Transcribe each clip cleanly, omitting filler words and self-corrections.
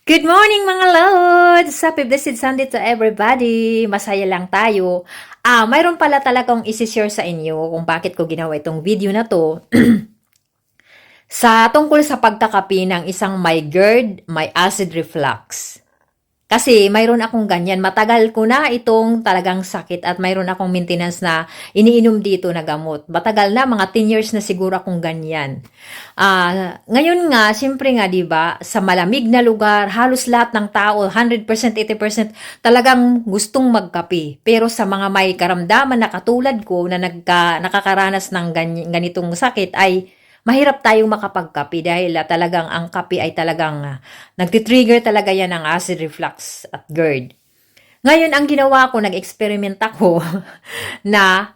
Good morning mga lods! Happy Blessed Sunday to everybody! Masaya lang tayo. Mayroon pala talagang isi-share sa inyo kung bakit ko ginawa itong video na to. Tungkol sa pagkakapi ng isang may GERD, may acid reflux. Kasi mayroon akong ganyan. Matagal ko na itong talagang sakit at mayroon akong maintenance na iniinom dito na gamot. Matagal na, mga 10 years na siguro akong ganyan. Ngayon nga, siyempre nga, di ba, sa malamig na lugar, halos lahat ng tao, 100%, 80%, talagang gustong magkape. Pero sa mga may karamdaman na katulad ko na nakakaranas ng ganitong sakit ay mahirap tayong makapagkape dahil talagang ang kape ay talagang nagtitrigger talaga yan ng acid reflux at GERD. Ngayon, ang ginawa ko, nag-experiment ako na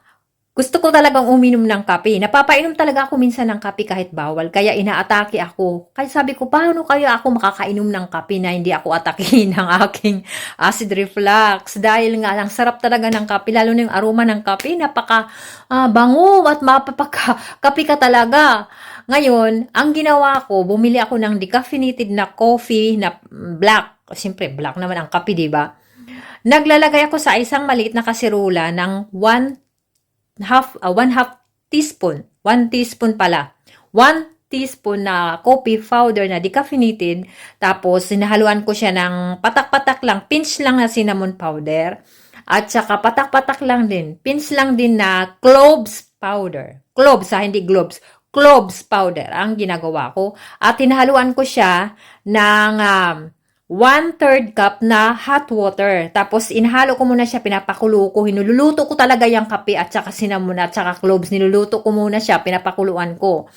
gusto ko talagang uminom ng kape. Napapainom talaga ako minsan ng kape kahit bawal. Kaya inaatake ako. Kaya sabi ko, paano kaya ako makakainom ng kape na hindi ako atakihin ng aking acid reflux? Dahil nga, ang sarap talaga ng kape. Lalo na yung aroma ng kape. Napaka bango at mapapakape ka talaga. Ngayon, ang ginawa ko, bumili ako ng decaffeinated na coffee na black. Siyempre, black naman ang kape, di ba? Naglalagay ako sa isang maliit na kasirula ng 1/2 teaspoon. 1 teaspoon pala. 1 teaspoon na coffee powder na decaffeinated. Tapos, sinahaluan ko siya ng patak-patak lang, pinch lang na cinnamon powder. At saka patak-patak lang din, pinch lang din na cloves powder. Cloves hindi globes. Cloves powder ang ginagawa ko. At tinahaluan ko siya ng 1/3 cup na hot water. Tapos, inhalo ko muna siya, pinapakulo ko. Hinululuto ko talaga yung kape at saka cinnamon at saka cloves. Niluluto ko muna siya, pinapakuluan ko.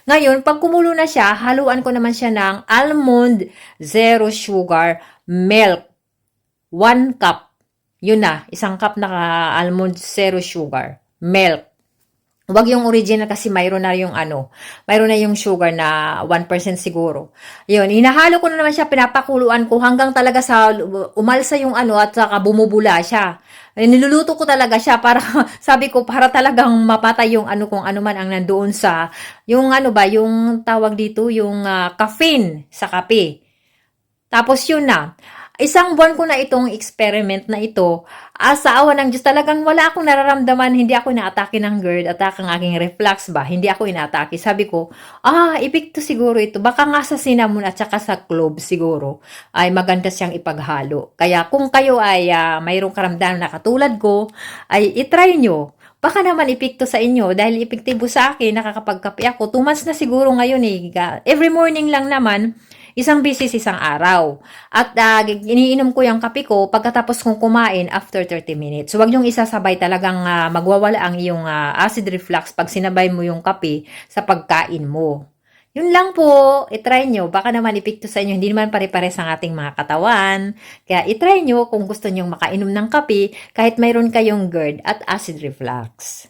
Ngayon, pag kumulo na siya, haluan ko naman siya ng almond zero sugar milk. 1 cup. Yun na, 1 cup na almond zero sugar milk. Wag yung original kasi mayroon na yung sugar na 1% siguro. Yun, hinahalo ko na naman siya, pinapakuluan ko hanggang talaga sa umalsa yung at saka bumubula siya. Niluluto ko talaga siya para, sabi ko, para talagang mapatay yung kung ano man ang nandoon sa, yung yung tawag dito, yung caffeine sa kape. Tapos yun na. Isang buwan ko na itong experiment na ito. Sa awa ng Diyos, talagang wala akong nararamdaman. Hindi ako inaatake ng GERD at ang aking reflux ba. Hindi ako inaatake. Sabi ko, epekto siguro ito. Baka nga sa cinnamon at saka sa clove siguro ay maganda siyang ipaghalo. Kaya kung kayo ay mayroong karamdaman na katulad ko, ay itry nyo. Baka naman epekto sa inyo dahil epektibo sa akin, nakakapagkape ako. 2 months na siguro ngayon eh. Every morning lang naman, isang beses isang araw. At iniinom ko yung kape ko pagkatapos kong kumain after 30 minutes. So, wag yung isasabay, talagang magwawala ang iyong acid reflux pag sinabay mo yung kape sa pagkain mo. Yun lang po, itry nyo. Baka naman epekto sa inyo, hindi naman pare-pares ang ating mga katawan. Kaya itry nyo kung gusto nyong makainom ng kape kahit mayroon kayong GERD at acid reflux.